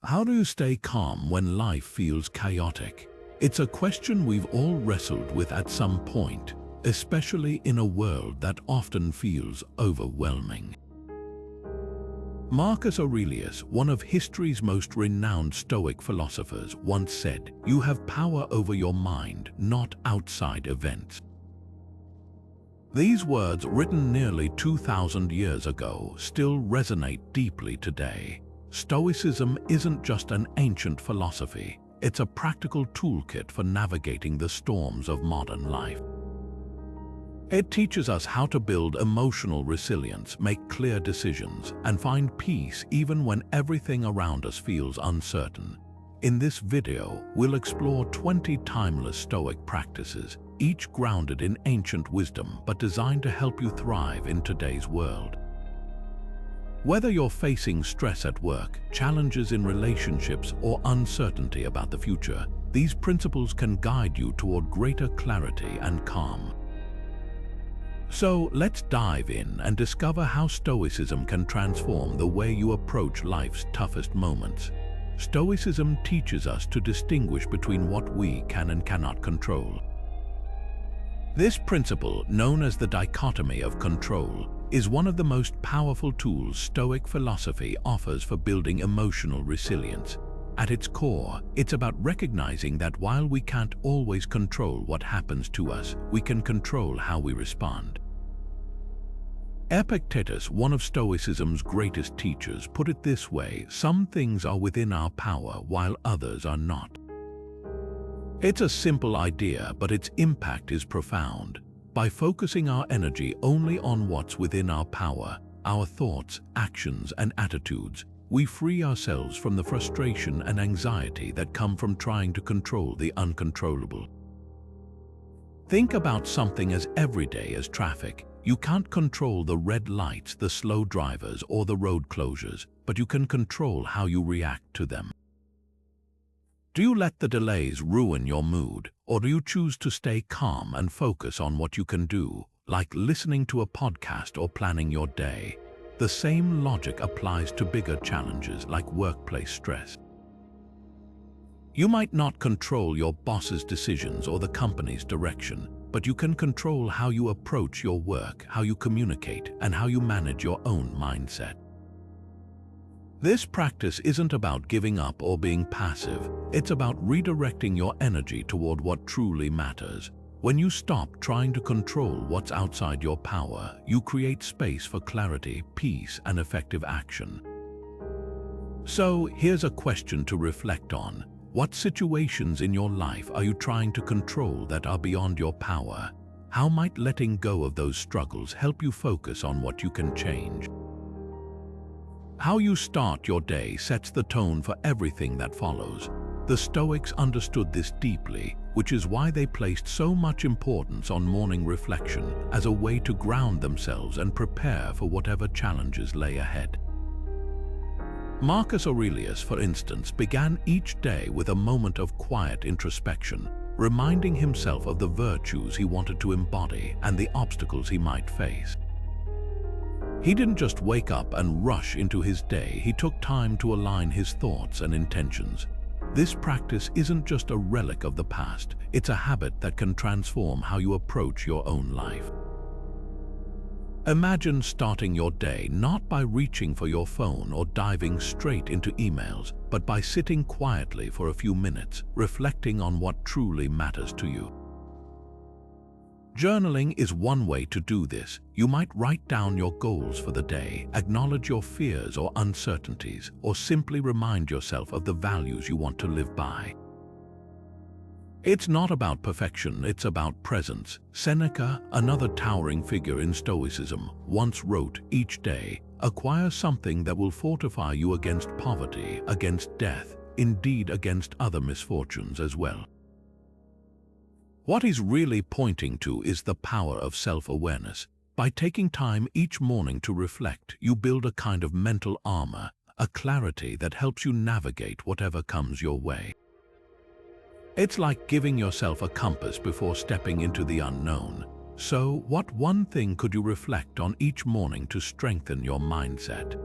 How do you stay calm when life feels chaotic? It's a question we've all wrestled with at some point, especially in a world that often feels overwhelming. Marcus Aurelius, one of history's most renowned Stoic philosophers, once said, "You have power over your mind, not outside events." These words, written nearly 2,000 years ago, still resonate deeply today. Stoicism isn't just an ancient philosophy, it's a practical toolkit for navigating the storms of modern life. It teaches us how to build emotional resilience, make clear decisions, and find peace even when everything around us feels uncertain. In this video, we'll explore 20 timeless Stoic practices, each grounded in ancient wisdom but designed to help you thrive in today's world. Whether you're facing stress at work, challenges in relationships, or uncertainty about the future, these principles can guide you toward greater clarity and calm. So let's dive in and discover how Stoicism can transform the way you approach life's toughest moments. Stoicism teaches us to distinguish between what we can and cannot control. This principle, known as the Dichotomy of Control, is one of the most powerful tools Stoic philosophy offers for building emotional resilience. At its core, it's about recognizing that while we can't always control what happens to us, we can control how we respond. Epictetus, one of Stoicism's greatest teachers, put it this way: "Some things are within our power while others are not." It's a simple idea, but its impact is profound. By focusing our energy only on what's within our power, our thoughts, actions, and attitudes, we free ourselves from the frustration and anxiety that come from trying to control the uncontrollable. Think about something as everyday as traffic. You can't control the red lights, the slow drivers, or the road closures, but you can control how you react to them. Do you let the delays ruin your mood, or do you choose to stay calm and focus on what you can do, like listening to a podcast or planning your day? The same logic applies to bigger challenges like workplace stress. You might not control your boss's decisions or the company's direction, but you can control how you approach your work, how you communicate, and how you manage your own mindset. This practice isn't about giving up or being passive. It's about redirecting your energy toward what truly matters. When you stop trying to control what's outside your power, you create space for clarity, peace, and effective action. So, here's a question to reflect on. What situations in your life are you trying to control that are beyond your power? How might letting go of those struggles help you focus on what you can change? How you start your day sets the tone for everything that follows. The Stoics understood this deeply, which is why they placed so much importance on morning reflection as a way to ground themselves and prepare for whatever challenges lay ahead. Marcus Aurelius, for instance, began each day with a moment of quiet introspection, reminding himself of the virtues he wanted to embody and the obstacles he might face. He didn't just wake up and rush into his day, he took time to align his thoughts and intentions. This practice isn't just a relic of the past, it's a habit that can transform how you approach your own life. Imagine starting your day not by reaching for your phone or diving straight into emails, but by sitting quietly for a few minutes, reflecting on what truly matters to you. Journaling is one way to do this. You might write down your goals for the day, acknowledge your fears or uncertainties, or simply remind yourself of the values you want to live by. It's not about perfection, it's about presence. Seneca, another towering figure in Stoicism, once wrote, "Each day, acquire something that will fortify you against poverty, against death, indeed against other misfortunes as well." What he's really pointing to is the power of self-awareness. By taking time each morning to reflect, you build a kind of mental armor, a clarity that helps you navigate whatever comes your way. It's like giving yourself a compass before stepping into the unknown. So, what one thing could you reflect on each morning to strengthen your mindset?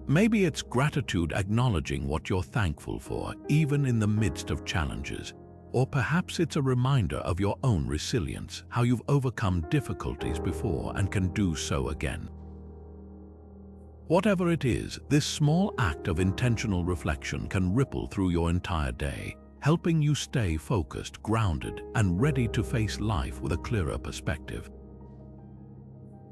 Maybe it's gratitude, acknowledging what you're thankful for, even in the midst of challenges. Or perhaps it's a reminder of your own resilience, how you've overcome difficulties before and can do so again. Whatever it is, this small act of intentional reflection can ripple through your entire day, helping you stay focused, grounded, and ready to face life with a clearer perspective.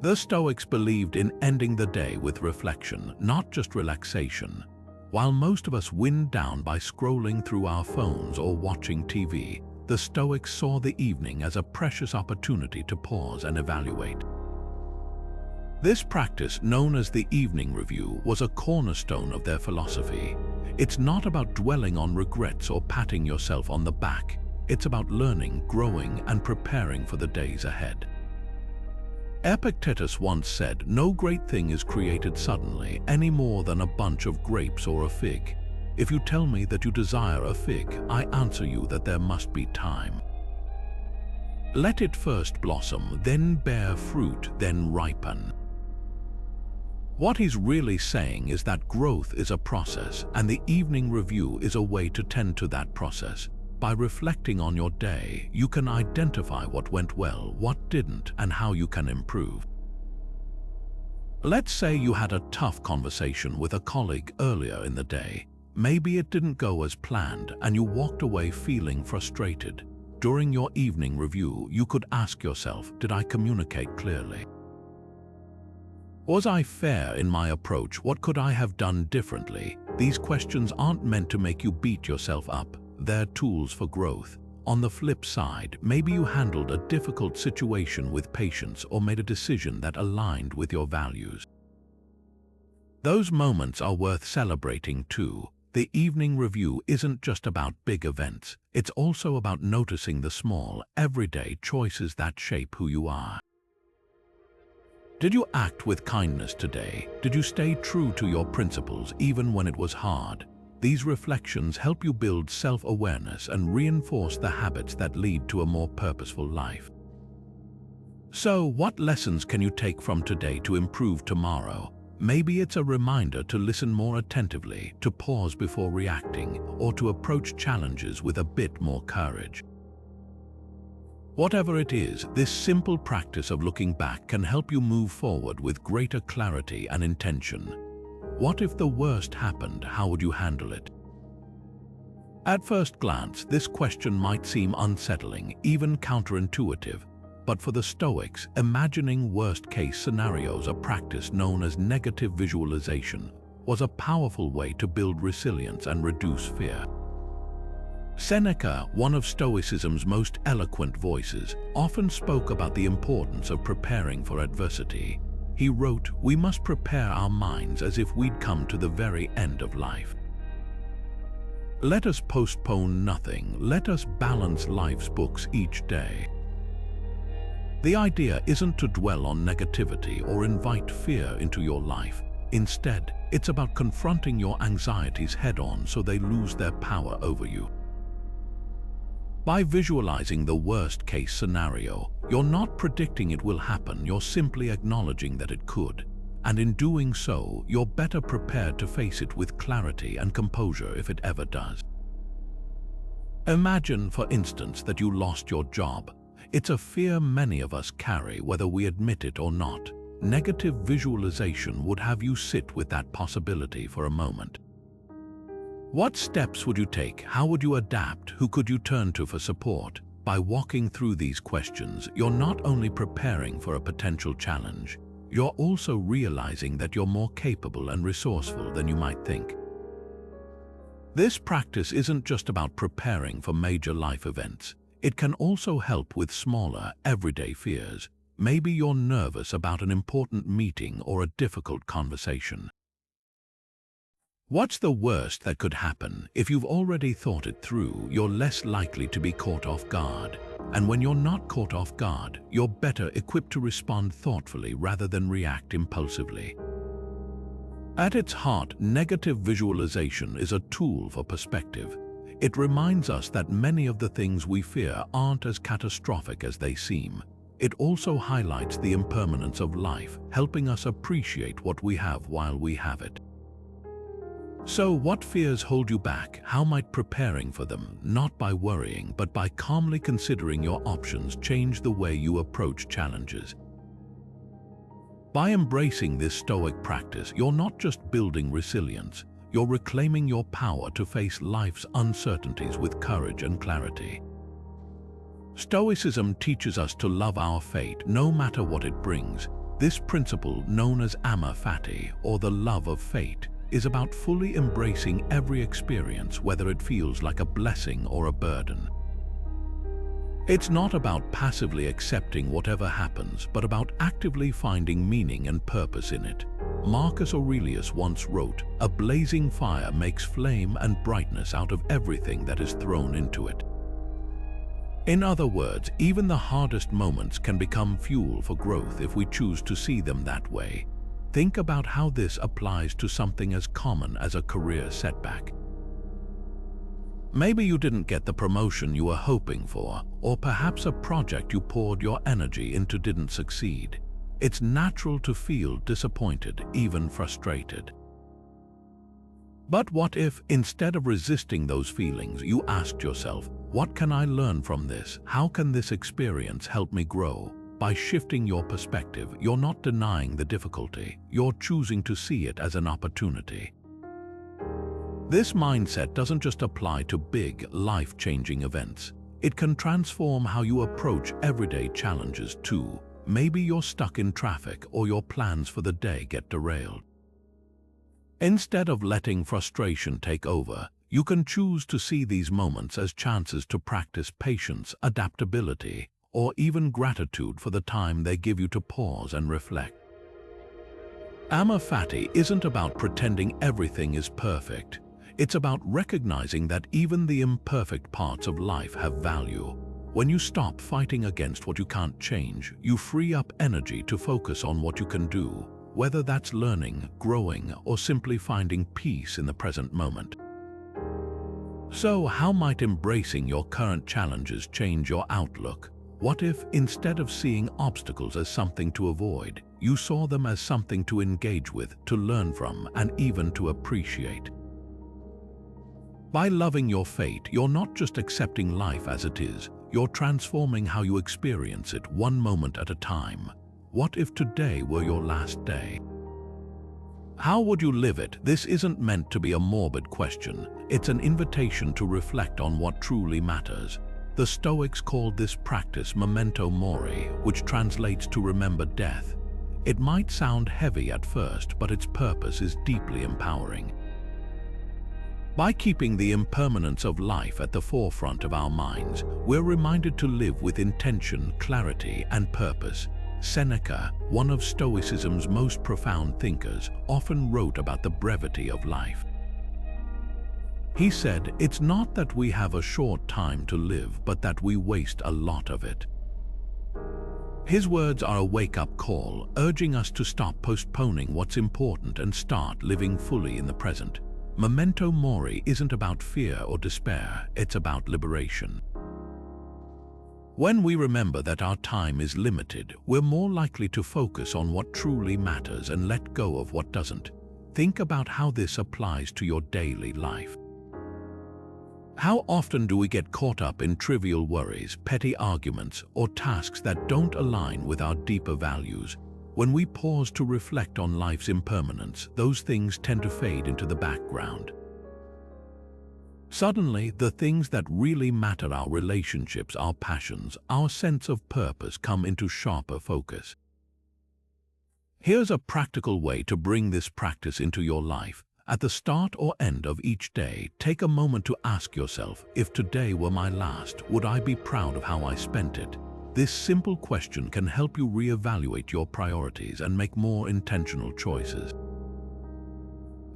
The Stoics believed in ending the day with reflection, not just relaxation. While most of us wind down by scrolling through our phones or watching TV, the Stoics saw the evening as a precious opportunity to pause and evaluate. This practice, known as the evening review, was a cornerstone of their philosophy. It's not about dwelling on regrets or patting yourself on the back. It's about learning, growing, and preparing for the days ahead. Epictetus once said, "No great thing is created suddenly, any more than a bunch of grapes or a fig. If you tell me that you desire a fig, I answer you that there must be time. Let it first blossom, then bear fruit, then ripen." What he's really saying is that growth is a process, and the evening review is a way to tend to that process. By reflecting on your day, you can identify what went well, what didn't, and how you can improve. Let's say you had a tough conversation with a colleague earlier in the day. Maybe it didn't go as planned, and you walked away feeling frustrated. During your evening review, you could ask yourself, did I communicate clearly? Was I fair in my approach? What could I have done differently? These questions aren't meant to make you beat yourself up. They're tools for growth. On the flip side, maybe you handled a difficult situation with patience or made a decision that aligned with your values. Those moments are worth celebrating too. The evening review isn't just about big events. It's also about noticing the small, everyday choices that shape who you are. Did you act with kindness today? Did you stay true to your principles even when it was hard? These reflections help you build self-awareness and reinforce the habits that lead to a more purposeful life. So, what lessons can you take from today to improve tomorrow? Maybe it's a reminder to listen more attentively, to pause before reacting, or to approach challenges with a bit more courage. Whatever it is, this simple practice of looking back can help you move forward with greater clarity and intention. What if the worst happened? How would you handle it? At first glance, this question might seem unsettling, even counterintuitive. But for the Stoics, imagining worst-case scenarios, a practice known as negative visualization, was a powerful way to build resilience and reduce fear. Seneca, one of Stoicism's most eloquent voices, often spoke about the importance of preparing for adversity. He wrote, "We must prepare our minds as if we'd come to the very end of life. Let us postpone nothing. Let us balance life's books each day." The idea isn't to dwell on negativity or invite fear into your life. Instead, it's about confronting your anxieties head-on so they lose their power over you. By visualizing the worst-case scenario, you're not predicting it will happen, you're simply acknowledging that it could. And in doing so, you're better prepared to face it with clarity and composure if it ever does. Imagine, for instance, that you lost your job. It's a fear many of us carry, whether we admit it or not. Negative visualization would have you sit with that possibility for a moment. What steps would you take? How would you adapt? Who could you turn to for support? By walking through these questions, you're not only preparing for a potential challenge, you're also realizing that you're more capable and resourceful than you might think. This practice isn't just about preparing for major life events. It can also help with smaller, everyday fears. Maybe you're nervous about an important meeting or a difficult conversation. What's the worst that could happen? If you've already thought it through, you're less likely to be caught off guard. And when you're not caught off guard, you're better equipped to respond thoughtfully rather than react impulsively. At its heart, negative visualization is a tool for perspective. It reminds us that many of the things we fear aren't as catastrophic as they seem. It also highlights the impermanence of life, helping us appreciate what we have while we have it. So what fears hold you back? How might preparing for them, not by worrying, but by calmly considering your options, change the way you approach challenges? By embracing this Stoic practice, you're not just building resilience, you're reclaiming your power to face life's uncertainties with courage and clarity. Stoicism teaches us to love our fate no matter what it brings. This principle, known as Amor Fati, or the love of fate, is about fully embracing every experience, whether it feels like a blessing or a burden. It's not about passively accepting whatever happens, but about actively finding meaning and purpose in it. Marcus Aurelius once wrote, "A blazing fire makes flame and brightness out of everything that is thrown into it." In other words, even the hardest moments can become fuel for growth if we choose to see them that way. Think about how this applies to something as common as a career setback. Maybe you didn't get the promotion you were hoping for, or perhaps a project you poured your energy into didn't succeed. It's natural to feel disappointed, even frustrated. But what if, instead of resisting those feelings, you asked yourself, what can I learn from this? How can this experience help me grow? By shifting your perspective, you're not denying the difficulty, you're choosing to see it as an opportunity. This mindset doesn't just apply to big, life-changing events. It can transform how you approach everyday challenges too. Maybe you're stuck in traffic or your plans for the day get derailed. Instead of letting frustration take over, you can choose to see these moments as chances to practice patience, adaptability, or even gratitude for the time they give you to pause and reflect. Amor Fati isn't about pretending everything is perfect. It's about recognizing that even the imperfect parts of life have value. When you stop fighting against what you can't change, you free up energy to focus on what you can do, whether that's learning, growing, or simply finding peace in the present moment. So, how might embracing your current challenges change your outlook? What if, instead of seeing obstacles as something to avoid, you saw them as something to engage with, to learn from, and even to appreciate? By loving your fate, you're not just accepting life as it is, you're transforming how you experience it, one moment at a time. What if today were your last day? How would you live it? This isn't meant to be a morbid question. It's an invitation to reflect on what truly matters. The Stoics called this practice Memento Mori, which translates to remember death. It might sound heavy at first, but its purpose is deeply empowering. By keeping the impermanence of life at the forefront of our minds, we're reminded to live with intention, clarity, and purpose. Seneca, one of Stoicism's most profound thinkers, often wrote about the brevity of life. He said, "It's not that we have a short time to live, but that we waste a lot of it." His words are a wake-up call, urging us to stop postponing what's important and start living fully in the present. Memento Mori isn't about fear or despair, it's about liberation. When we remember that our time is limited, we're more likely to focus on what truly matters and let go of what doesn't. Think about how this applies to your daily life. How often do we get caught up in trivial worries, petty arguments, or tasks that don't align with our deeper values? When we pause to reflect on life's impermanence, those things tend to fade into the background. Suddenly, the things that really matter, our relationships, our passions, our sense of purpose, come into sharper focus. Here's a practical way to bring this practice into your life. At the start or end of each day, take a moment to ask yourself, if today were my last, would I be proud of how I spent it? This simple question can help you reevaluate your priorities and make more intentional choices.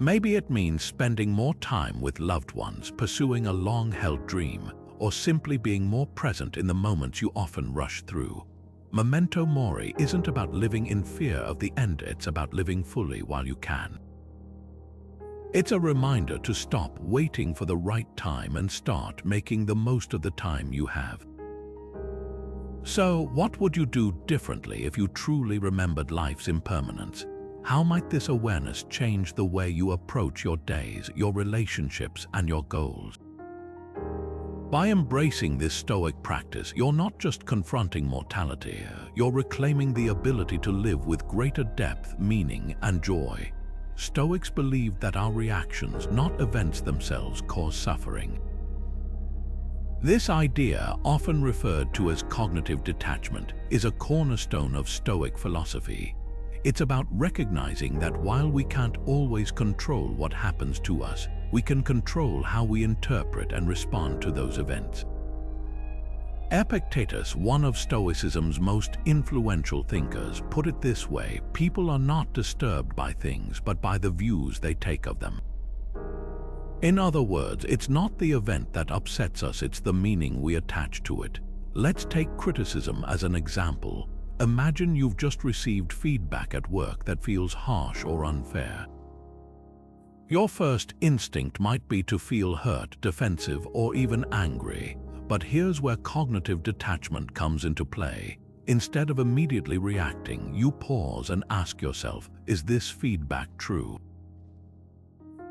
Maybe it means spending more time with loved ones, pursuing a long-held dream, or simply being more present in the moments you often rush through. Memento Mori isn't about living in fear of the end, it's about living fully while you can. It's a reminder to stop waiting for the right time and start making the most of the time you have. So, what would you do differently if you truly remembered life's impermanence? How might this awareness change the way you approach your days, your relationships, and your goals? By embracing this Stoic practice, you're not just confronting mortality, you're reclaiming the ability to live with greater depth, meaning, and joy. Stoics believe that our reactions, not events themselves, cause suffering. This idea, often referred to as cognitive detachment, is a cornerstone of Stoic philosophy. It's about recognizing that while we can't always control what happens to us, we can control how we interpret and respond to those events. Epictetus, one of Stoicism's most influential thinkers, put it this way: people are not disturbed by things, but by the views they take of them. In other words, it's not the event that upsets us, it's the meaning we attach to it. Let's take criticism as an example. Imagine you've just received feedback at work that feels harsh or unfair. Your first instinct might be to feel hurt, defensive, or even angry. But here's where cognitive detachment comes into play. Instead of immediately reacting, you pause and ask yourself, is this feedback true?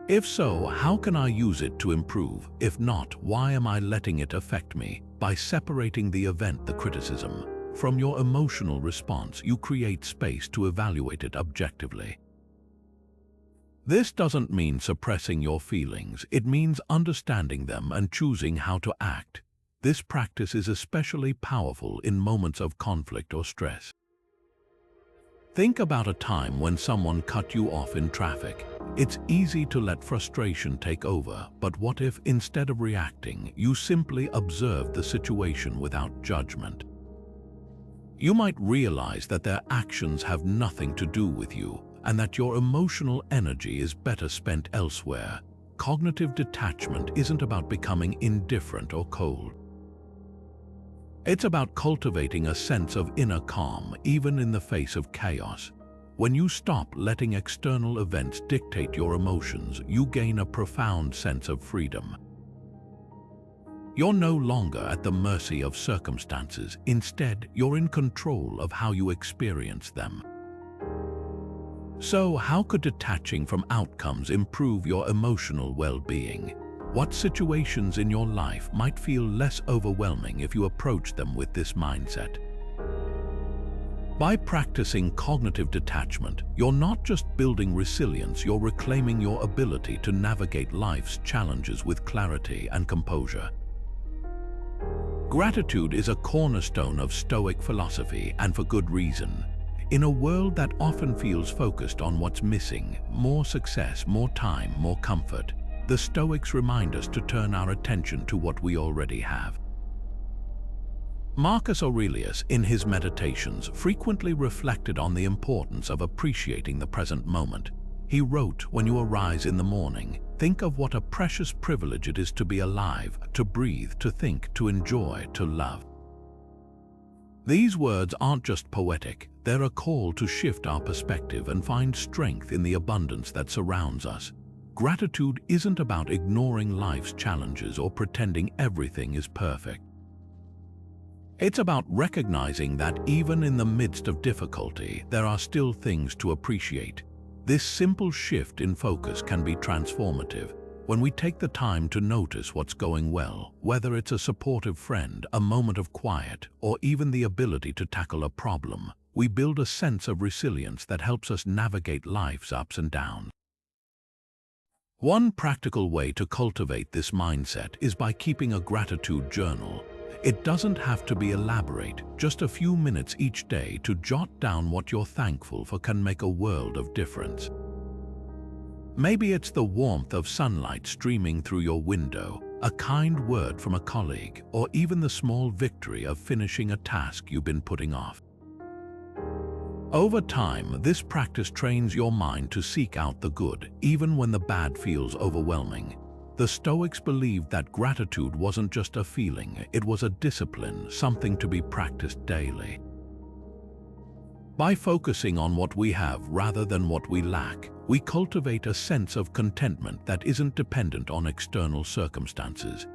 If so, how can I use it to improve? If not, why am I letting it affect me? By separating the event, the criticism, from your emotional response, you create space to evaluate it objectively. This doesn't mean suppressing your feelings, it means understanding them and choosing how to act. This practice is especially powerful in moments of conflict or stress. Think about a time when someone cut you off in traffic. It's easy to let frustration take over, but what if, instead of reacting, you simply observed the situation without judgment? You might realize that their actions have nothing to do with you, and that your emotional energy is better spent elsewhere. Cognitive detachment isn't about becoming indifferent or cold. It's about cultivating a sense of inner calm, even in the face of chaos. When you stop letting external events dictate your emotions, you gain a profound sense of freedom. You're no longer at the mercy of circumstances. Instead, you're in control of how you experience them. So, how could detaching from outcomes improve your emotional well-being? What situations in your life might feel less overwhelming if you approach them with this mindset? By practicing cognitive detachment, you're not just building resilience, you're reclaiming your ability to navigate life's challenges with clarity and composure. Gratitude is a cornerstone of Stoic philosophy, and for good reason. In a world that often feels focused on what's missing, more success, more time, more comfort, the Stoics remind us to turn our attention to what we already have. Marcus Aurelius, in his Meditations, frequently reflected on the importance of appreciating the present moment. He wrote, "When you arise in the morning, think of what a precious privilege it is to be alive, to breathe, to think, to enjoy, to love." These words aren't just poetic, they're a call to shift our perspective and find strength in the abundance that surrounds us. Gratitude isn't about ignoring life's challenges or pretending everything is perfect. It's about recognizing that even in the midst of difficulty, there are still things to appreciate. This simple shift in focus can be transformative. When we take the time to notice what's going well, whether it's a supportive friend, a moment of quiet, or even the ability to tackle a problem, we build a sense of resilience that helps us navigate life's ups and downs. One practical way to cultivate this mindset is by keeping a gratitude journal. It doesn't have to be elaborate. Just a few minutes each day to jot down what you're thankful for can make a world of difference. Maybe it's the warmth of sunlight streaming through your window, a kind word from a colleague, or even the small victory of finishing a task you've been putting off. Over time, this practice trains your mind to seek out the good, even when the bad feels overwhelming. The Stoics believed that gratitude wasn't just a feeling, it was a discipline, something to be practiced daily. By focusing on what we have rather than what we lack, we cultivate a sense of contentment that isn't dependent on external circumstances.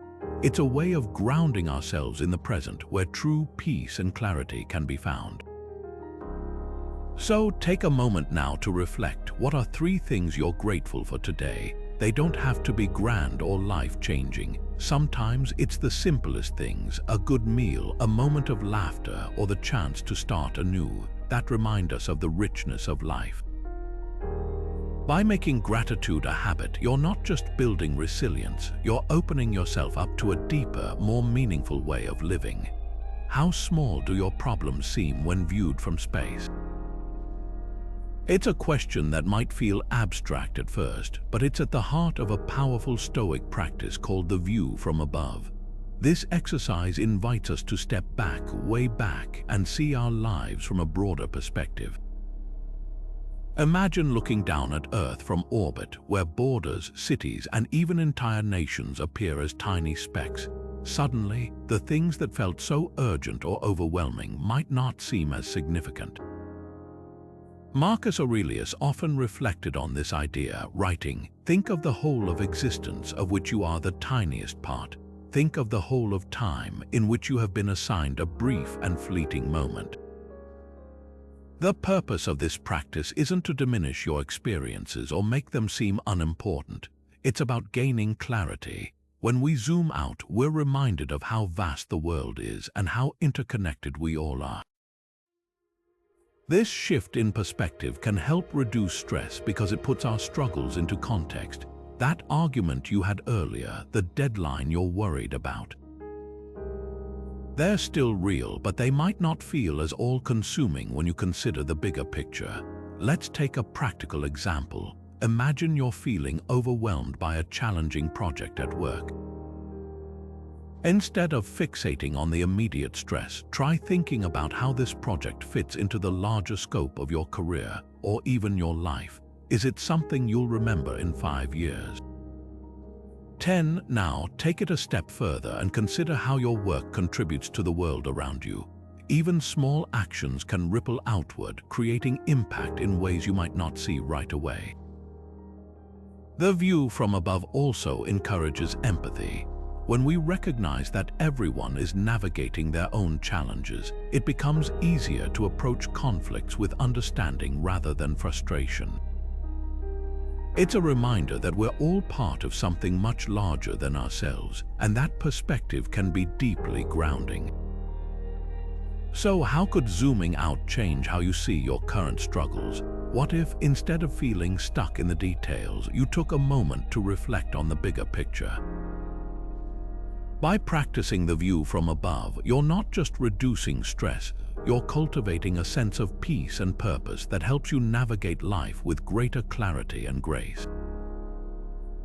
It's a way of grounding ourselves in the present, where true peace and clarity can be found. So take a moment now to reflect. What are 3 things you're grateful for today? They don't have to be grand or life-changing. Sometimes it's the simplest things, a good meal, a moment of laughter, or the chance to start anew, that remind us of the richness of life. By making gratitude a habit, you're not just building resilience, you're opening yourself up to a deeper, more meaningful way of living. How small do your problems seem when viewed from space? It's a question that might feel abstract at first, but it's at the heart of a powerful Stoic practice called the view from above. This exercise invites us to step back, way back, and see our lives from a broader perspective. Imagine looking down at Earth from orbit, where borders, cities, and even entire nations appear as tiny specks. Suddenly, the things that felt so urgent or overwhelming might not seem as significant. Marcus Aurelius often reflected on this idea, writing, "Think of the whole of existence of which you are the tiniest part. Think of the whole of time in which you have been assigned a brief and fleeting moment." The purpose of this practice isn't to diminish your experiences or make them seem unimportant. It's about gaining clarity. When we zoom out, we're reminded of how vast the world is and how interconnected we all are. This shift in perspective can help reduce stress because it puts our struggles into context. That argument you had earlier, the deadline you're worried about. They're still real, but they might not feel as all-consuming when you consider the bigger picture. Let's take a practical example. Imagine you're feeling overwhelmed by a challenging project at work. Instead of fixating on the immediate stress, try thinking about how this project fits into the larger scope of your career or even your life. Is it something you'll remember in 5 years? 10. Now, take it a step further and consider how your work contributes to the world around you. Even small actions can ripple outward, creating impact in ways you might not see right away. The view from above also encourages empathy. When we recognize that everyone is navigating their own challenges, it becomes easier to approach conflicts with understanding rather than frustration. It's a reminder that we're all part of something much larger than ourselves, and that perspective can be deeply grounding. So how could zooming out change how you see your current struggles? What if, instead of feeling stuck in the details, you took a moment to reflect on the bigger picture? By practicing the view from above, you're not just reducing stress, you're cultivating a sense of peace and purpose that helps you navigate life with greater clarity and grace.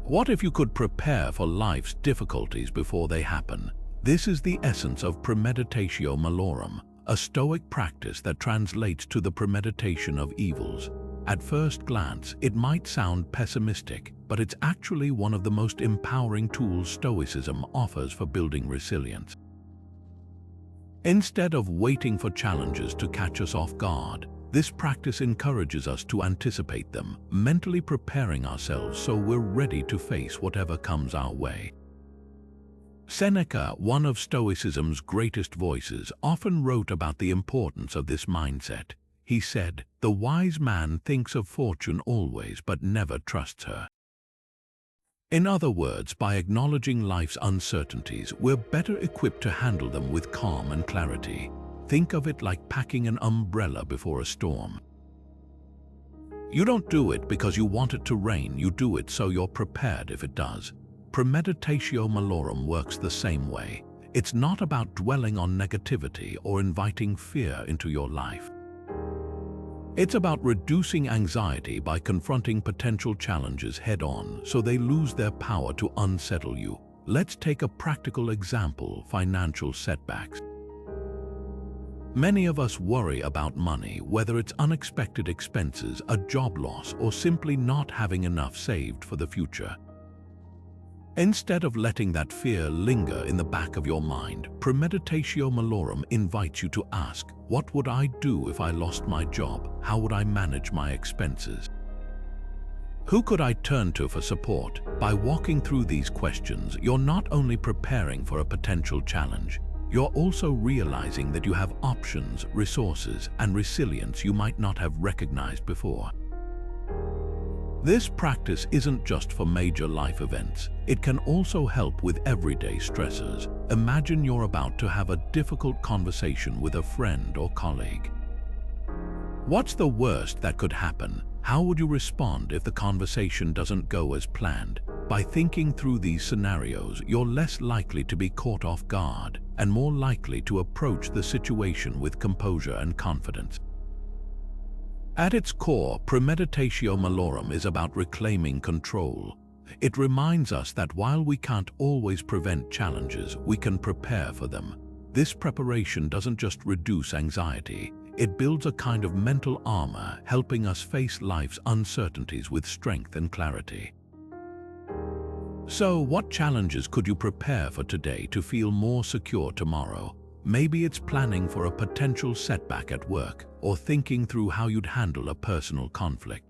What if you could prepare for life's difficulties before they happen? This is the essence of Premeditatio Malorum, a Stoic practice that translates to the premeditation of evils. At first glance, it might sound pessimistic, but it's actually one of the most empowering tools Stoicism offers for building resilience. Instead of waiting for challenges to catch us off guard, this practice encourages us to anticipate them, mentally preparing ourselves so we're ready to face whatever comes our way. Seneca, one of Stoicism's greatest voices, often wrote about the importance of this mindset. He said, "The wise man thinks of fortune always, but never trusts her." In other words, by acknowledging life's uncertainties, we're better equipped to handle them with calm and clarity. Think of it like packing an umbrella before a storm. You don't do it because you want it to rain, you do it so you're prepared if it does. Premeditatio Malorum works the same way. It's not about dwelling on negativity or inviting fear into your life. It's about reducing anxiety by confronting potential challenges head-on so they lose their power to unsettle you. Let's take a practical example: financial setbacks. Many of us worry about money, whether it's unexpected expenses, a job loss, or simply not having enough saved for the future. Instead of letting that fear linger in the back of your mind, Premeditatio Malorum invites you to ask, what would I do if I lost my job? How would I manage my expenses? Who could I turn to for support? By walking through these questions, you're not only preparing for a potential challenge, you're also realizing that you have options, resources, and resilience you might not have recognized before. This practice isn't just for major life events. It can also help with everyday stressors. Imagine you're about to have a difficult conversation with a friend or colleague. What's the worst that could happen? How would you respond if the conversation doesn't go as planned? By thinking through these scenarios, you're less likely to be caught off guard and more likely to approach the situation with composure and confidence. At its core, Premeditatio Malorum is about reclaiming control. It reminds us that while we can't always prevent challenges, we can prepare for them. This preparation doesn't just reduce anxiety, it builds a kind of mental armor, helping us face life's uncertainties with strength and clarity. So, what challenges could you prepare for today to feel more secure tomorrow? Maybe it's planning for a potential setback at work, or thinking through how you'd handle a personal conflict.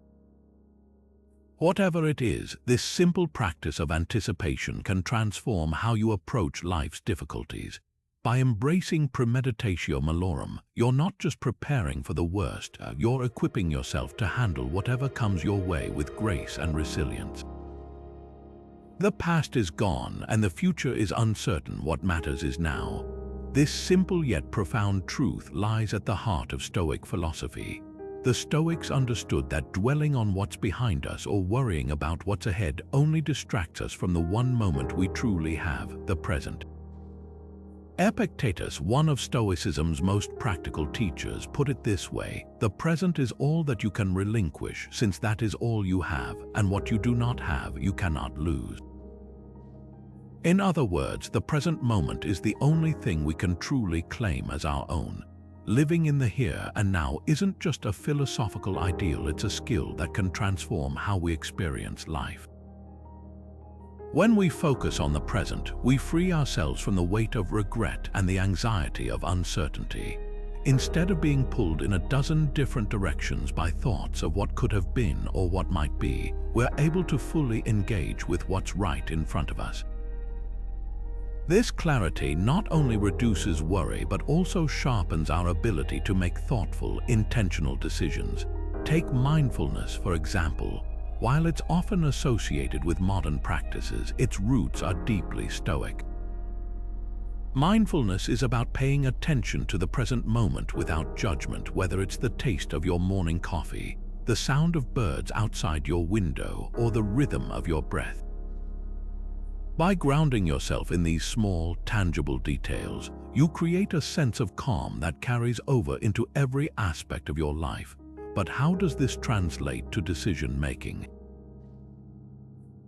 Whatever it is, this simple practice of anticipation can transform how you approach life's difficulties. By embracing Premeditatio Malorum, you're not just preparing for the worst, you're equipping yourself to handle whatever comes your way with grace and resilience. The past is gone and the future is uncertain. What matters is now. This simple yet profound truth lies at the heart of Stoic philosophy. The Stoics understood that dwelling on what's behind us or worrying about what's ahead only distracts us from the one moment we truly have, the present. Epictetus, one of Stoicism's most practical teachers, put it this way: the present is all that you can relinquish, since that is all you have, and what you do not have you cannot lose. In other words, the present moment is the only thing we can truly claim as our own. Living in the here and now isn't just a philosophical ideal, it's a skill that can transform how we experience life. When we focus on the present, we free ourselves from the weight of regret and the anxiety of uncertainty. Instead of being pulled in a dozen different directions by thoughts of what could have been or what might be, we're able to fully engage with what's right in front of us. This clarity not only reduces worry but also sharpens our ability to make thoughtful, intentional decisions. Take mindfulness, for example. While it's often associated with modern practices, its roots are deeply Stoic. Mindfulness is about paying attention to the present moment without judgment, whether it's the taste of your morning coffee, the sound of birds outside your window, or the rhythm of your breath. By grounding yourself in these small, tangible details, you create a sense of calm that carries over into every aspect of your life. But how does this translate to decision-making?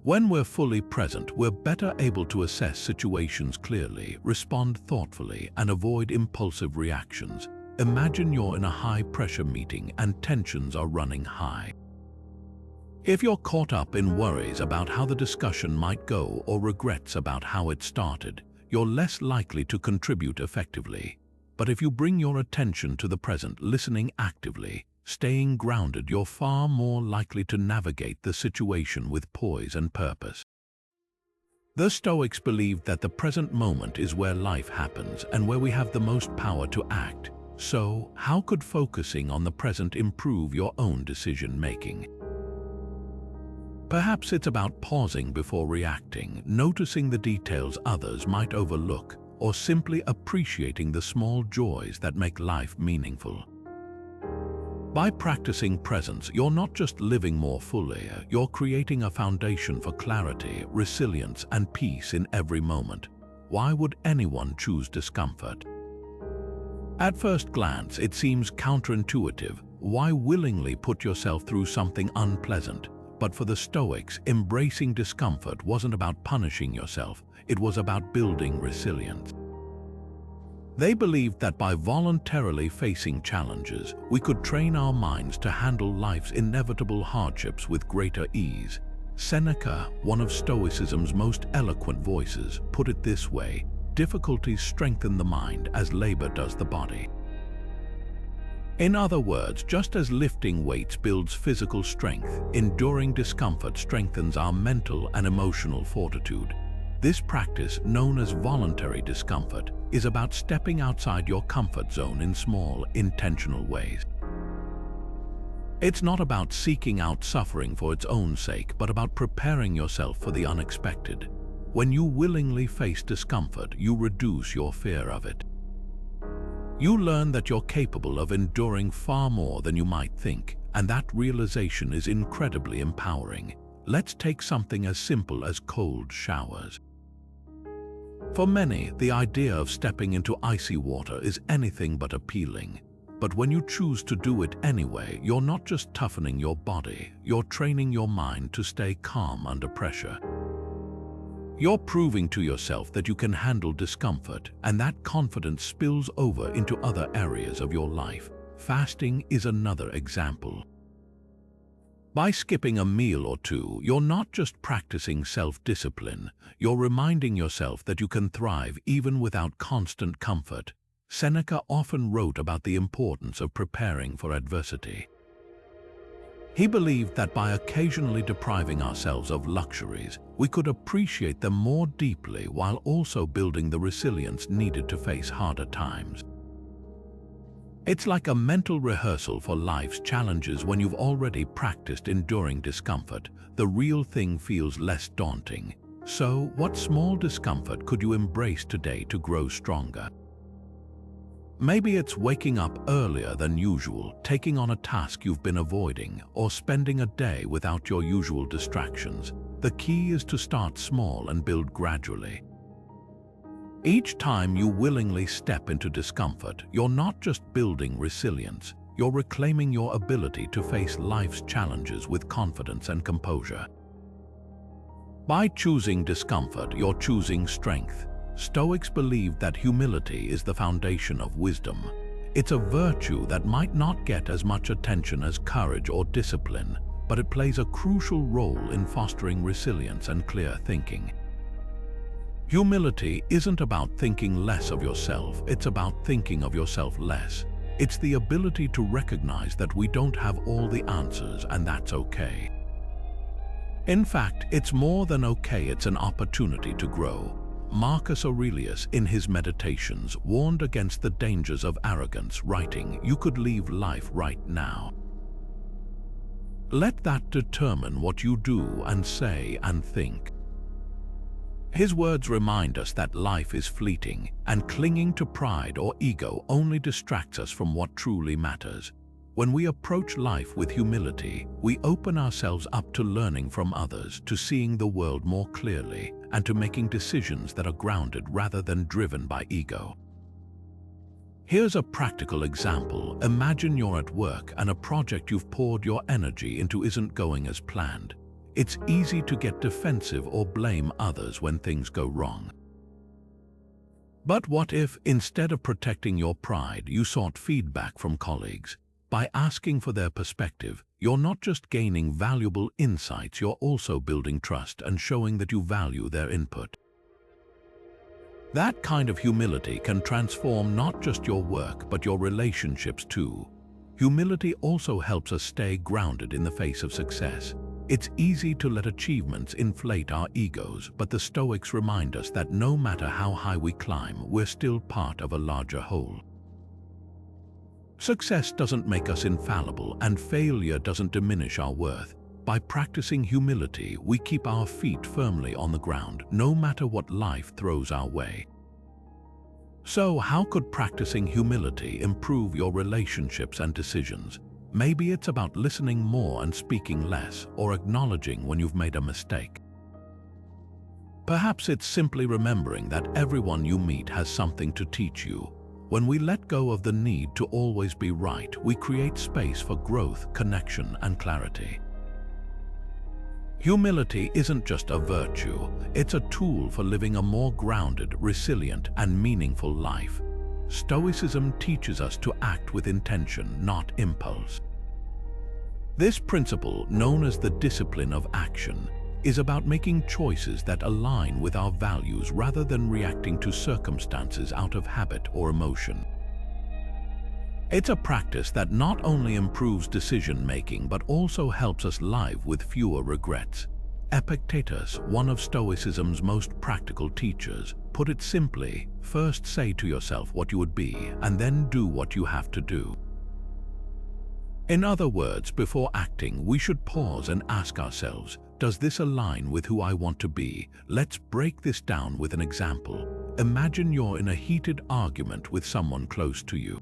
When we're fully present, we're better able to assess situations clearly, respond thoughtfully, and avoid impulsive reactions. Imagine you're in a high-pressure meeting and tensions are running high. If you're caught up in worries about how the discussion might go or regrets about how it started, you're less likely to contribute effectively. But if you bring your attention to the present, listening actively, staying grounded, you're far more likely to navigate the situation with poise and purpose. The Stoics believed that the present moment is where life happens and where we have the most power to act. So, how could focusing on the present improve your own decision-making? Perhaps it's about pausing before reacting, noticing the details others might overlook, or simply appreciating the small joys that make life meaningful. By practicing presence, you're not just living more fully, you're creating a foundation for clarity, resilience, and peace in every moment. Why would anyone choose discomfort? At first glance, it seems counterintuitive. Why willingly put yourself through something unpleasant? But for the Stoics, embracing discomfort wasn't about punishing yourself, it was about building resilience. They believed that by voluntarily facing challenges, we could train our minds to handle life's inevitable hardships with greater ease. Seneca, one of Stoicism's most eloquent voices, put it this way: difficulties strengthen the mind as labor does the body. In other words, just as lifting weights builds physical strength, enduring discomfort strengthens our mental and emotional fortitude. This practice, known as voluntary discomfort, is about stepping outside your comfort zone in small, intentional ways. It's not about seeking out suffering for its own sake, but about preparing yourself for the unexpected. When you willingly face discomfort, you reduce your fear of it. You learn that you're capable of enduring far more than you might think, and that realization is incredibly empowering. Let's take something as simple as cold showers. For many, the idea of stepping into icy water is anything but appealing. But when you choose to do it anyway, you're not just toughening your body, you're training your mind to stay calm under pressure. You're proving to yourself that you can handle discomfort, and that confidence spills over into other areas of your life. Fasting is another example. By skipping a meal or two, you're not just practicing self-discipline, you're reminding yourself that you can thrive even without constant comfort. Seneca often wrote about the importance of preparing for adversity. He believed that by occasionally depriving ourselves of luxuries, we could appreciate them more deeply while also building the resilience needed to face harder times. It's like a mental rehearsal for life's challenges. When you've already practiced enduring discomfort, the real thing feels less daunting. So, what small discomfort could you embrace today to grow stronger? Maybe it's waking up earlier than usual, taking on a task you've been avoiding, or spending a day without your usual distractions. The key is to start small and build gradually. Each time you willingly step into discomfort, you're not just building resilience, you're reclaiming your ability to face life's challenges with confidence and composure. By choosing discomfort, you're choosing strength. Stoics believe that humility is the foundation of wisdom. It's a virtue that might not get as much attention as courage or discipline, but it plays a crucial role in fostering resilience and clear thinking. Humility isn't about thinking less of yourself, it's about thinking of yourself less. It's the ability to recognize that we don't have all the answers, and that's okay. In fact, it's more than okay, it's an opportunity to grow. Marcus Aurelius, in his Meditations, warned against the dangers of arrogance, writing, "You could leave life right now. Let that determine what you do and say and think." His words remind us that life is fleeting, and clinging to pride or ego only distracts us from what truly matters. When we approach life with humility, we open ourselves up to learning from others, to seeing the world more clearly, and to making decisions that are grounded rather than driven by ego. Here's a practical example. Imagine you're at work and a project you've poured your energy into isn't going as planned. It's easy to get defensive or blame others when things go wrong. But what if, instead of protecting your pride, you sought feedback from colleagues? By asking for their perspective, you're not just gaining valuable insights, you're also building trust and showing that you value their input. That kind of humility can transform not just your work, but your relationships too. Humility also helps us stay grounded in the face of success. It's easy to let achievements inflate our egos, but the Stoics remind us that no matter how high we climb, we're still part of a larger whole. Success doesn't make us infallible, and failure doesn't diminish our worth. By practicing humility, we keep our feet firmly on the ground, no matter what life throws our way. So, how could practicing humility improve your relationships and decisions? Maybe it's about listening more and speaking less, or acknowledging when you've made a mistake. Perhaps it's simply remembering that everyone you meet has something to teach you. When we let go of the need to always be right, we create space for growth, connection, and clarity. Humility isn't just a virtue, it's a tool for living a more grounded, resilient, and meaningful life. Stoicism teaches us to act with intention, not impulse. This principle, known as the discipline of action, is about making choices that align with our values rather than reacting to circumstances out of habit or emotion. It's a practice that not only improves decision-making but also helps us live with fewer regrets. Epictetus, one of Stoicism's most practical teachers, put it simply: first say to yourself what you would be, and then do what you have to do. In other words, before acting, we should pause and ask ourselves, does this align with who I want to be? Let's break this down with an example. Imagine you're in a heated argument with someone close to you.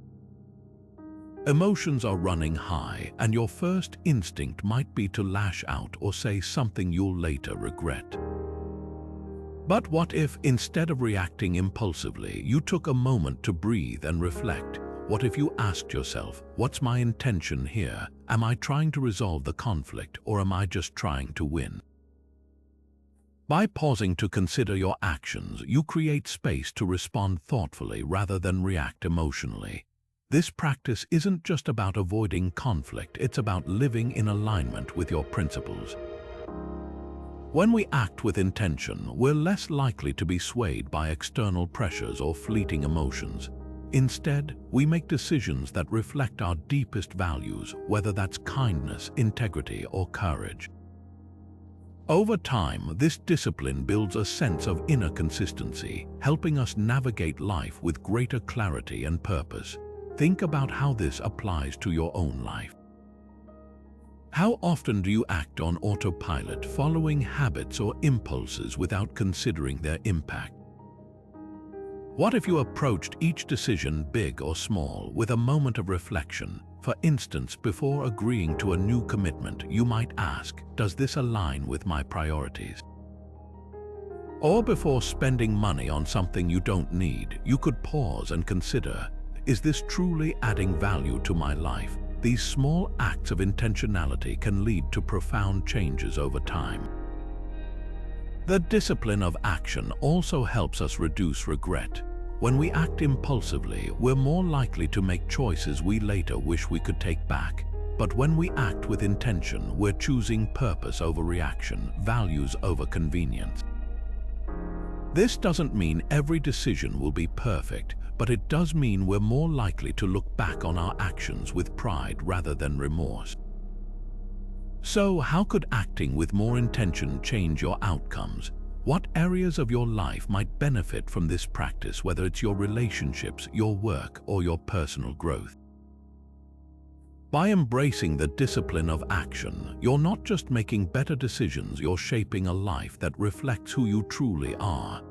Emotions are running high, and your first instinct might be to lash out or say something you'll later regret. But what if, instead of reacting impulsively, you took a moment to breathe and reflect? What if you asked yourself, what's my intention here? Am I trying to resolve the conflict, or am I just trying to win? By pausing to consider your actions, you create space to respond thoughtfully rather than react emotionally. This practice isn't just about avoiding conflict, it's about living in alignment with your principles. When we act with intention, we're less likely to be swayed by external pressures or fleeting emotions. Instead, we make decisions that reflect our deepest values, whether that's kindness, integrity, or courage. Over time, this discipline builds a sense of inner consistency, helping us navigate life with greater clarity and purpose. Think about how this applies to your own life. How often do you act on autopilot, following habits or impulses without considering their impact? What if you approached each decision, big or small, with a moment of reflection? For instance, before agreeing to a new commitment, you might ask, does this align with my priorities? Or before spending money on something you don't need, you could pause and consider, is this truly adding value to my life? These small acts of intentionality can lead to profound changes over time. The discipline of action also helps us reduce regret. When we act impulsively, we're more likely to make choices we later wish we could take back. But when we act with intention, we're choosing purpose over reaction, values over convenience. This doesn't mean every decision will be perfect, but it does mean we're more likely to look back on our actions with pride rather than remorse. So, how could acting with more intention change your outcomes? What areas of your life might benefit from this practice, whether it's your relationships, your work, or your personal growth? By embracing the discipline of action, you're not just making better decisions, you're shaping a life that reflects who you truly are.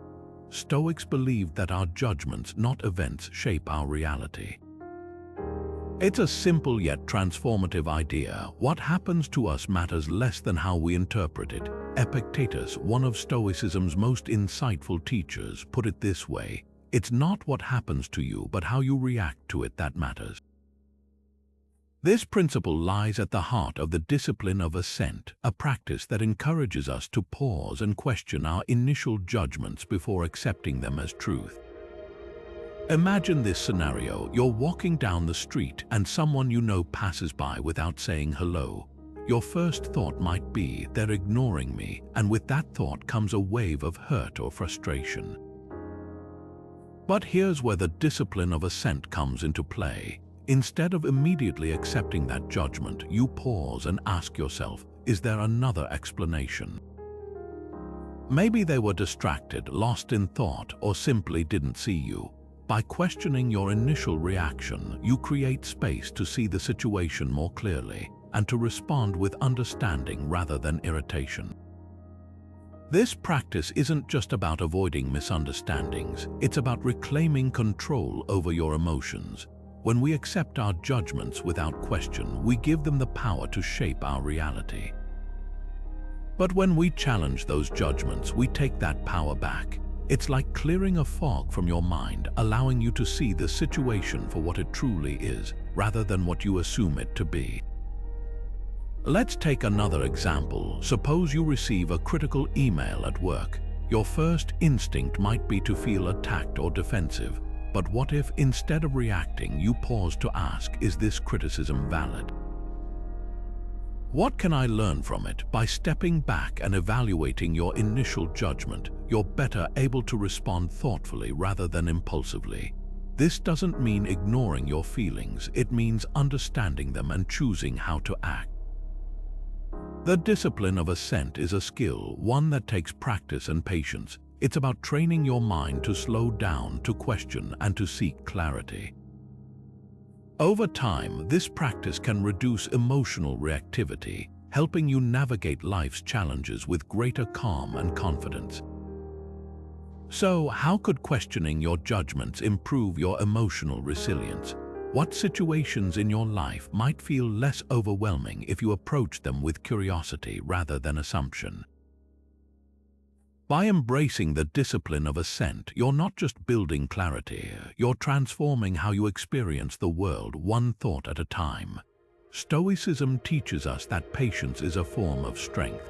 Stoics believe that our judgments, not events, shape our reality. It's a simple yet transformative idea. What happens to us matters less than how we interpret it. Epictetus, one of Stoicism's most insightful teachers, put it this way: it's not what happens to you, but how you react to it that matters. This principle lies at the heart of the discipline of assent, a practice that encourages us to pause and question our initial judgments before accepting them as truth. Imagine this scenario: you're walking down the street and someone you know passes by without saying hello. Your first thought might be, they're ignoring me, and with that thought comes a wave of hurt or frustration. But here's where the discipline of assent comes into play. Instead of immediately accepting that judgment, you pause and ask yourself, is there another explanation? Maybe they were distracted, lost in thought, or simply didn't see you. By questioning your initial reaction, you create space to see the situation more clearly and to respond with understanding rather than irritation. This practice isn't just about avoiding misunderstandings, it's about reclaiming control over your emotions. When we accept our judgments without question, we give them the power to shape our reality. But when we challenge those judgments, we take that power back. It's like clearing a fog from your mind, allowing you to see the situation for what it truly is, rather than what you assume it to be. Let's take another example. Suppose you receive a critical email at work. Your first instinct might be to feel attacked or defensive. But what if, instead of reacting, you pause to ask, is this criticism valid? What can I learn from it? By stepping back and evaluating your initial judgment, you're better able to respond thoughtfully rather than impulsively. This doesn't mean ignoring your feelings, it means understanding them and choosing how to act. The discipline of assent is a skill, one that takes practice and patience. It's about training your mind to slow down, to question, and to seek clarity. Over time, this practice can reduce emotional reactivity, helping you navigate life's challenges with greater calm and confidence. So, how could questioning your judgments improve your emotional resilience? What situations in your life might feel less overwhelming if you approach them with curiosity rather than assumption? By embracing the discipline of assent, you're not just building clarity, you're transforming how you experience the world one thought at a time. Stoicism teaches us that patience is a form of strength.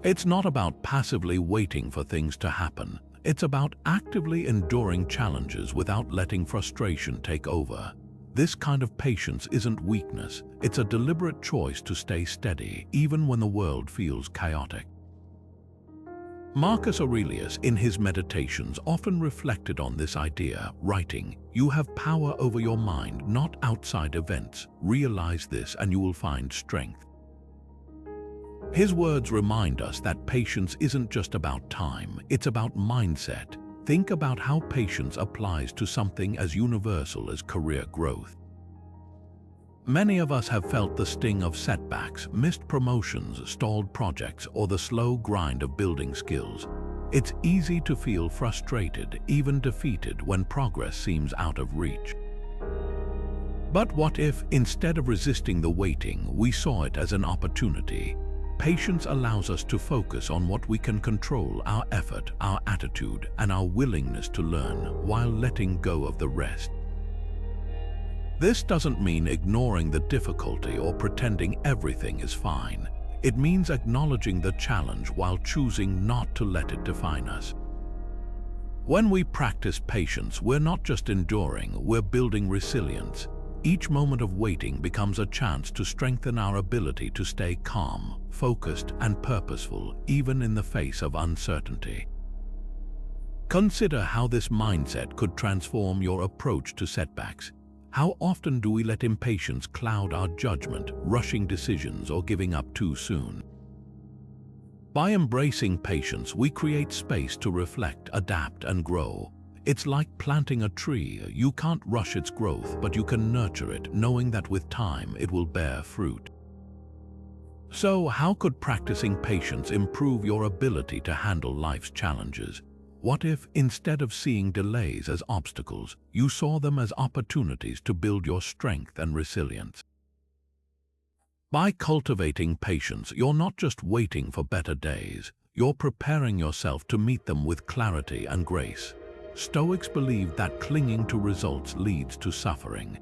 It's not about passively waiting for things to happen. It's about actively enduring challenges without letting frustration take over. This kind of patience isn't weakness, it's a deliberate choice to stay steady, even when the world feels chaotic. Marcus Aurelius, in his Meditations, often reflected on this idea, writing, "You have power over your mind, not outside events. Realize this and you will find strength." His words remind us that patience isn't just about time, it's about mindset. Think about how patience applies to something as universal as career growth. Many of us have felt the sting of setbacks, missed promotions, stalled projects, or the slow grind of building skills. It's easy to feel frustrated, even defeated, when progress seems out of reach. But what if, instead of resisting the waiting, we saw it as an opportunity? Patience allows us to focus on what we can control: our effort, our attitude, and our willingness to learn, while letting go of the rest. This doesn't mean ignoring the difficulty or pretending everything is fine. It means acknowledging the challenge while choosing not to let it define us. When we practice patience, we're not just enduring, we're building resilience. Each moment of waiting becomes a chance to strengthen our ability to stay calm, focused, and purposeful, even in the face of uncertainty. Consider how this mindset could transform your approach to setbacks. How often do we let impatience cloud our judgment, rushing decisions or giving up too soon? By embracing patience, we create space to reflect, adapt, and grow. It's like planting a tree. You can't rush its growth, but you can nurture it, knowing that with time it will bear fruit. So, how could practicing patience improve your ability to handle life's challenges? What if, instead of seeing delays as obstacles, you saw them as opportunities to build your strength and resilience? By cultivating patience, you're not just waiting for better days, you're preparing yourself to meet them with clarity and grace. Stoics believe that clinging to results leads to suffering.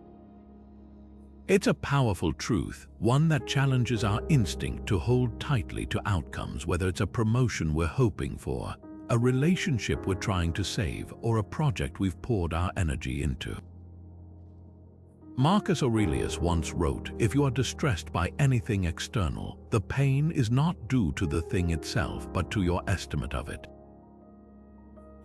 It's a powerful truth, one that challenges our instinct to hold tightly to outcomes, whether it's a promotion we're hoping for, a relationship we're trying to save, or a project we've poured our energy into. Marcus Aurelius once wrote, "If you are distressed by anything external, the pain is not due to the thing itself, but to your estimate of it."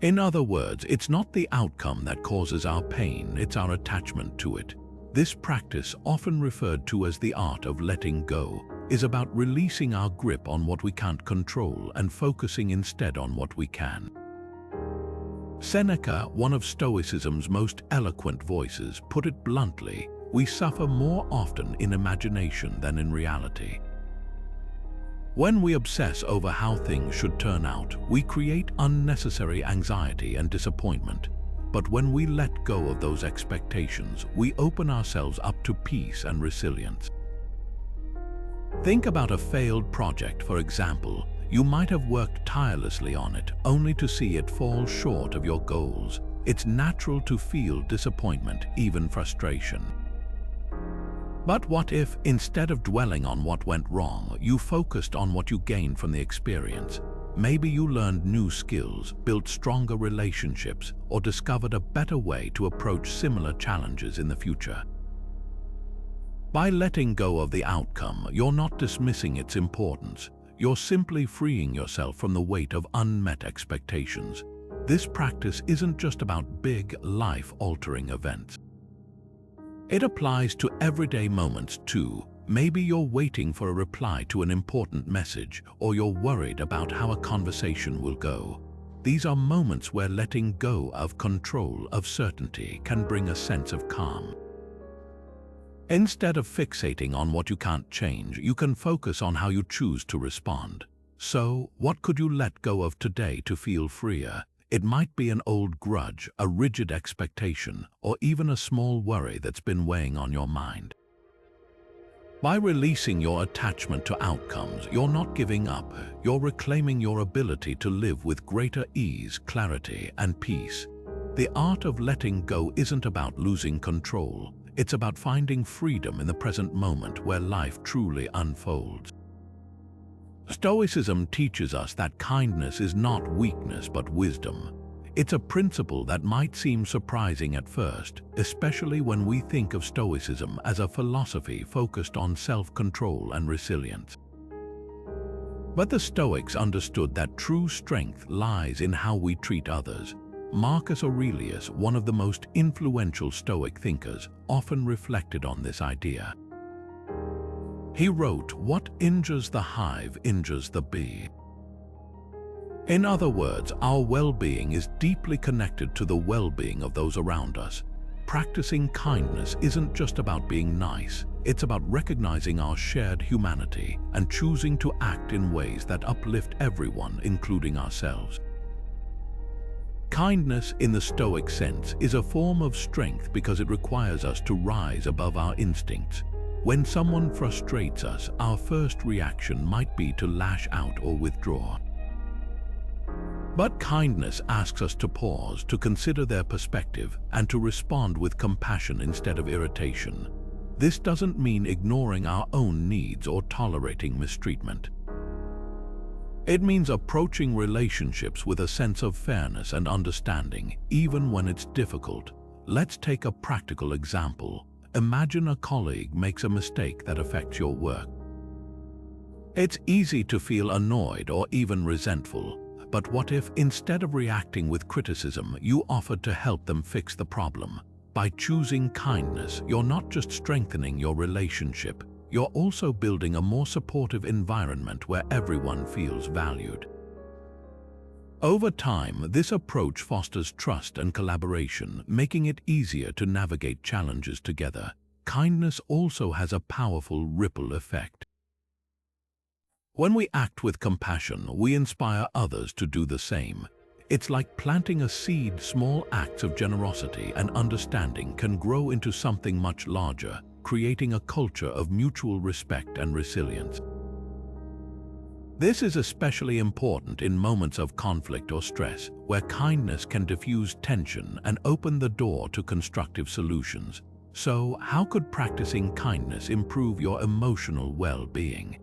In other words, it's not the outcome that causes our pain, it's our attachment to it. This practice, often referred to as the art of letting go, is about releasing our grip on what we can't control and focusing instead on what we can. Seneca, one of Stoicism's most eloquent voices, put it bluntly, "We suffer more often in imagination than in reality." When we obsess over how things should turn out, we create unnecessary anxiety and disappointment. But when we let go of those expectations, we open ourselves up to peace and resilience. Think about a failed project, for example. You might have worked tirelessly on it, only to see it fall short of your goals. It's natural to feel disappointment, even frustration. But what if, instead of dwelling on what went wrong, you focused on what you gained from the experience? Maybe you learned new skills, built stronger relationships, or discovered a better way to approach similar challenges in the future. By letting go of the outcome, you're not dismissing its importance. You're simply freeing yourself from the weight of unmet expectations. This practice isn't just about big, life-altering events. It applies to everyday moments too. Maybe you're waiting for a reply to an important message, or you're worried about how a conversation will go. These are moments where letting go of control, of certainty, can bring a sense of calm. Instead of fixating on what you can't change, you can focus on how you choose to respond. So, what could you let go of today to feel freer? It might be an old grudge, a rigid expectation, or even a small worry that's been weighing on your mind. By releasing your attachment to outcomes, you're not giving up. You're reclaiming your ability to live with greater ease, clarity, and peace. The art of letting go isn't about losing control. It's about finding freedom in the present moment where life truly unfolds. Stoicism teaches us that kindness is not weakness but wisdom. It's a principle that might seem surprising at first, especially when we think of Stoicism as a philosophy focused on self-control and resilience. But the Stoics understood that true strength lies in how we treat others. Marcus Aurelius, one of the most influential Stoic thinkers, often reflected on this idea. He wrote, "What injures the hive injures the bee." In other words, our well-being is deeply connected to the well-being of those around us. Practicing kindness isn't just about being nice, it's about recognizing our shared humanity and choosing to act in ways that uplift everyone, including ourselves. Kindness, in the Stoic sense, is a form of strength because it requires us to rise above our instincts. When someone frustrates us, our first reaction might be to lash out or withdraw. But kindness asks us to pause, to consider their perspective, and to respond with compassion instead of irritation. This doesn't mean ignoring our own needs or tolerating mistreatment. It means approaching relationships with a sense of fairness and understanding, even when it's difficult. Let's take a practical example. Imagine a colleague makes a mistake that affects your work. It's easy to feel annoyed or even resentful. But what if, instead of reacting with criticism, you offered to help them fix the problem? By choosing kindness, you're not just strengthening your relationship, you're also building a more supportive environment where everyone feels valued. Over time, this approach fosters trust and collaboration, making it easier to navigate challenges together. Kindness also has a powerful ripple effect. When we act with compassion, we inspire others to do the same. It's like planting a seed. Small acts of generosity and understanding can grow into something much larger, creating a culture of mutual respect and resilience. This is especially important in moments of conflict or stress, where kindness can diffuse tension and open the door to constructive solutions. So, how could practicing kindness improve your emotional well-being?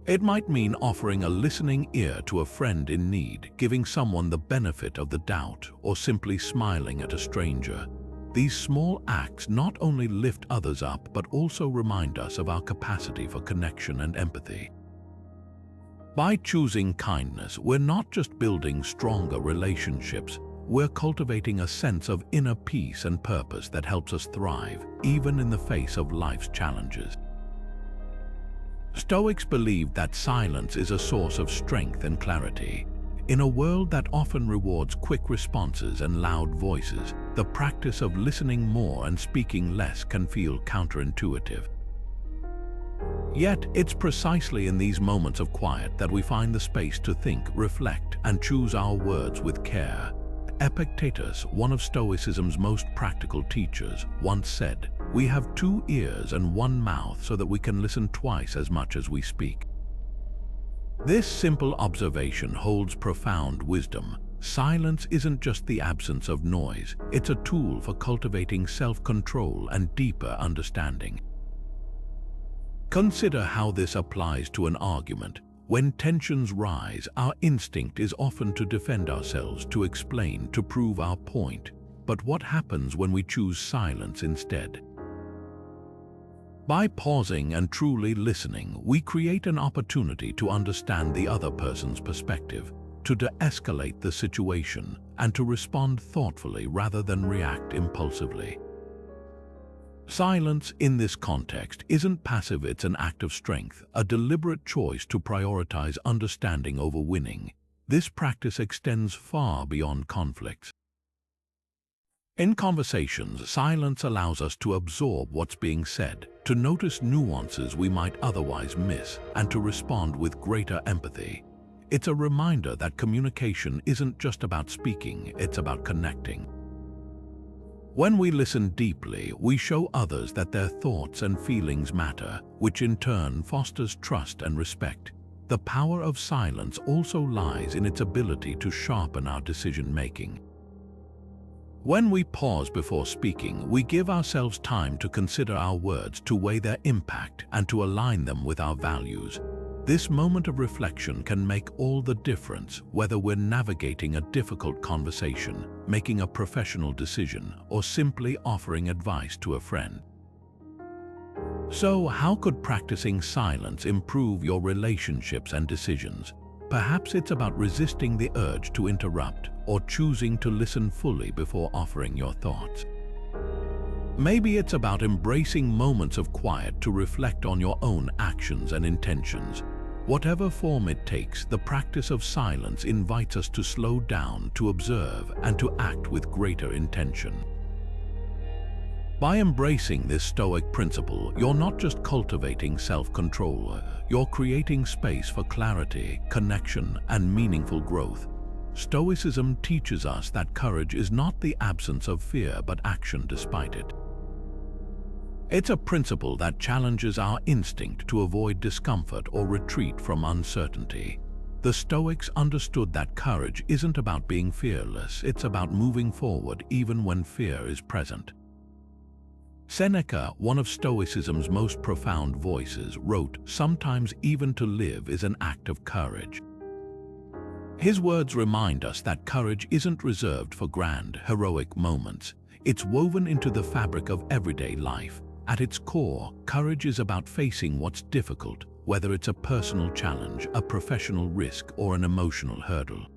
It might mean offering a listening ear to a friend in need, giving someone the benefit of the doubt, or simply smiling at a stranger. These small acts not only lift others up, but also remind us of our capacity for connection and empathy. By choosing kindness, we're not just building stronger relationships, we're cultivating a sense of inner peace and purpose that helps us thrive, even in the face of life's challenges. Stoics believed that silence is a source of strength and clarity. In a world that often rewards quick responses and loud voices, the practice of listening more and speaking less can feel counterintuitive. Yet, it's precisely in these moments of quiet that we find the space to think, reflect, and choose our words with care. Epictetus, one of Stoicism's most practical teachers, once said, "We have 2 ears and 1 mouth so that we can listen twice as much as we speak." This simple observation holds profound wisdom. Silence isn't just the absence of noise, it's a tool for cultivating self-control and deeper understanding. Consider how this applies to an argument. When tensions rise, our instinct is often to defend ourselves, to explain, to prove our point. But what happens when we choose silence instead? By pausing and truly listening, we create an opportunity to understand the other person's perspective, to de-escalate the situation, and to respond thoughtfully rather than react impulsively. Silence in this context isn't passive, it's an act of strength, a deliberate choice to prioritize understanding over winning. This practice extends far beyond conflicts. In conversations, silence allows us to absorb what's being said, to notice nuances we might otherwise miss, and to respond with greater empathy. It's a reminder that communication isn't just about speaking, it's about connecting. When we listen deeply, we show others that their thoughts and feelings matter, which in turn fosters trust and respect. The power of silence also lies in its ability to sharpen our decision-making. When we pause before speaking, we give ourselves time to consider our words, to weigh their impact, and to align them with our values. This moment of reflection can make all the difference, whether we're navigating a difficult conversation, making a professional decision, or simply offering advice to a friend. So, how could practicing silence improve your relationships and decisions? Perhaps it's about resisting the urge to interrupt, or choosing to listen fully before offering your thoughts. Maybe it's about embracing moments of quiet to reflect on your own actions and intentions. Whatever form it takes, the practice of silence invites us to slow down, to observe, and to act with greater intention. By embracing this Stoic principle, you're not just cultivating self-control, you're creating space for clarity, connection, and meaningful growth. Stoicism teaches us that courage is not the absence of fear, but action despite it. It's a principle that challenges our instinct to avoid discomfort or retreat from uncertainty. The Stoics understood that courage isn't about being fearless, it's about moving forward even when fear is present. Seneca, one of Stoicism's most profound voices, wrote, "Sometimes even to live is an act of courage." His words remind us that courage isn't reserved for grand, heroic moments. It's woven into the fabric of everyday life. At its core, courage is about facing what's difficult, whether it's a personal challenge, a professional risk, or an emotional hurdle.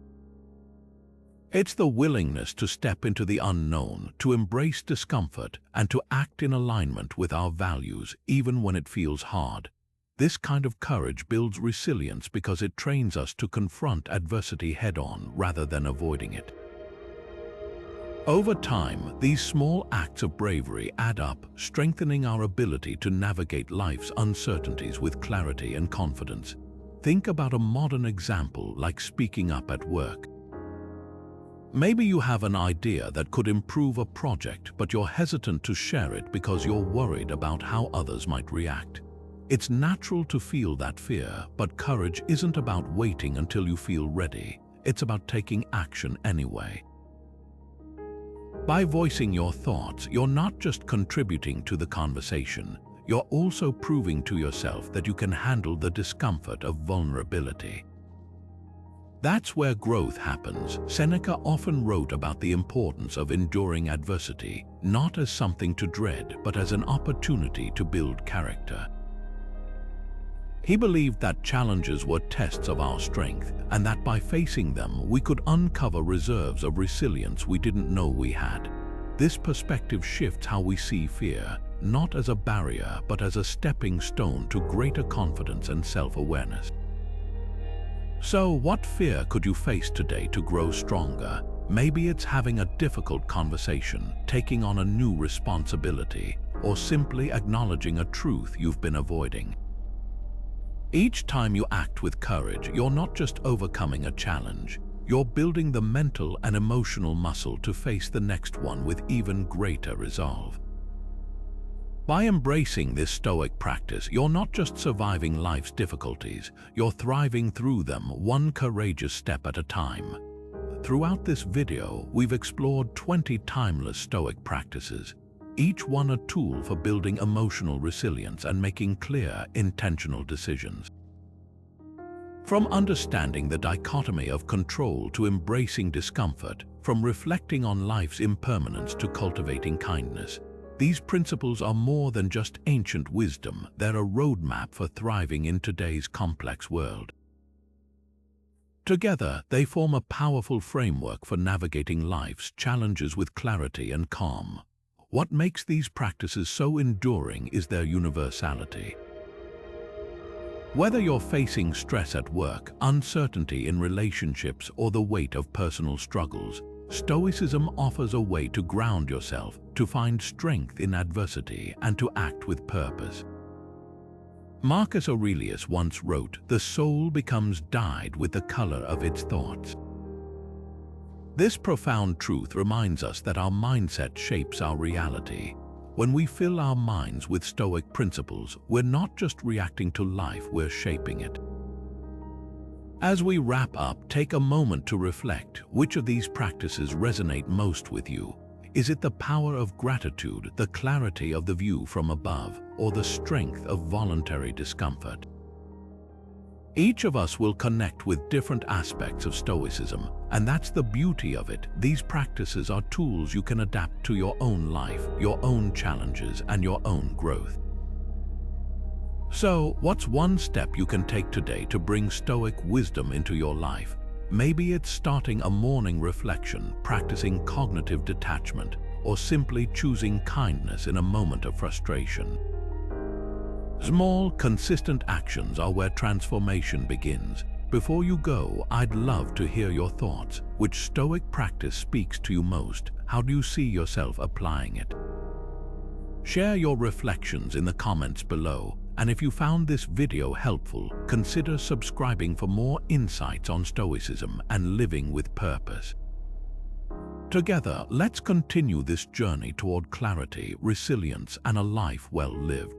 It's the willingness to step into the unknown, to embrace discomfort, and to act in alignment with our values, even when it feels hard. This kind of courage builds resilience because it trains us to confront adversity head-on rather than avoiding it. Over time, these small acts of bravery add up, strengthening our ability to navigate life's uncertainties with clarity and confidence. Think about a modern example like speaking up at work. Maybe you have an idea that could improve a project, but you're hesitant to share it because you're worried about how others might react. It's natural to feel that fear, but courage isn't about waiting until you feel ready. It's about taking action anyway. By voicing your thoughts, you're not just contributing to the conversation, you're also proving to yourself that you can handle the discomfort of vulnerability. That's where growth happens. Seneca often wrote about the importance of enduring adversity, not as something to dread, but as an opportunity to build character. He believed that challenges were tests of our strength, and that by facing them, we could uncover reserves of resilience we didn't know we had. This perspective shifts how we see fear, not as a barrier, but as a stepping stone to greater confidence and self-awareness. So, what fear could you face today to grow stronger? Maybe it's having a difficult conversation, taking on a new responsibility, or simply acknowledging a truth you've been avoiding. Each time you act with courage, you're not just overcoming a challenge, you're building the mental and emotional muscle to face the next one with even greater resolve. By embracing this Stoic practice, you're not just surviving life's difficulties, you're thriving through them one courageous step at a time. Throughout this video, we've explored 20 timeless Stoic practices, each one a tool for building emotional resilience and making clear, intentional decisions. From understanding the dichotomy of control to embracing discomfort, from reflecting on life's impermanence to cultivating kindness, these principles are more than just ancient wisdom, they're a roadmap for thriving in today's complex world. Together, they form a powerful framework for navigating life's challenges with clarity and calm. What makes these practices so enduring is their universality. Whether you're facing stress at work, uncertainty in relationships, or the weight of personal struggles, Stoicism offers a way to ground yourself, to find strength in adversity, and to act with purpose. Marcus Aurelius once wrote, "The soul becomes dyed with the color of its thoughts." This profound truth reminds us that our mindset shapes our reality. When we fill our minds with Stoic principles, we're not just reacting to life, we're shaping it. As we wrap up, take a moment to reflect. Which of these practices resonate most with you? Is it the power of gratitude, the clarity of the view from above, or the strength of voluntary discomfort? Each of us will connect with different aspects of Stoicism, and that's the beauty of it. These practices are tools you can adapt to your own life, your own challenges, and your own growth. So, what's one step you can take today to bring Stoic wisdom into your life? Maybe it's starting a morning reflection, practicing cognitive detachment, or simply choosing kindness in a moment of frustration. Small, consistent actions are where transformation begins. Before you go, I'd love to hear your thoughts. Which Stoic practice speaks to you most? How do you see yourself applying it? Share your reflections in the comments below. And if you found this video helpful, consider subscribing for more insights on Stoicism and living with purpose. Together, let's continue this journey toward clarity, resilience, and a life well lived.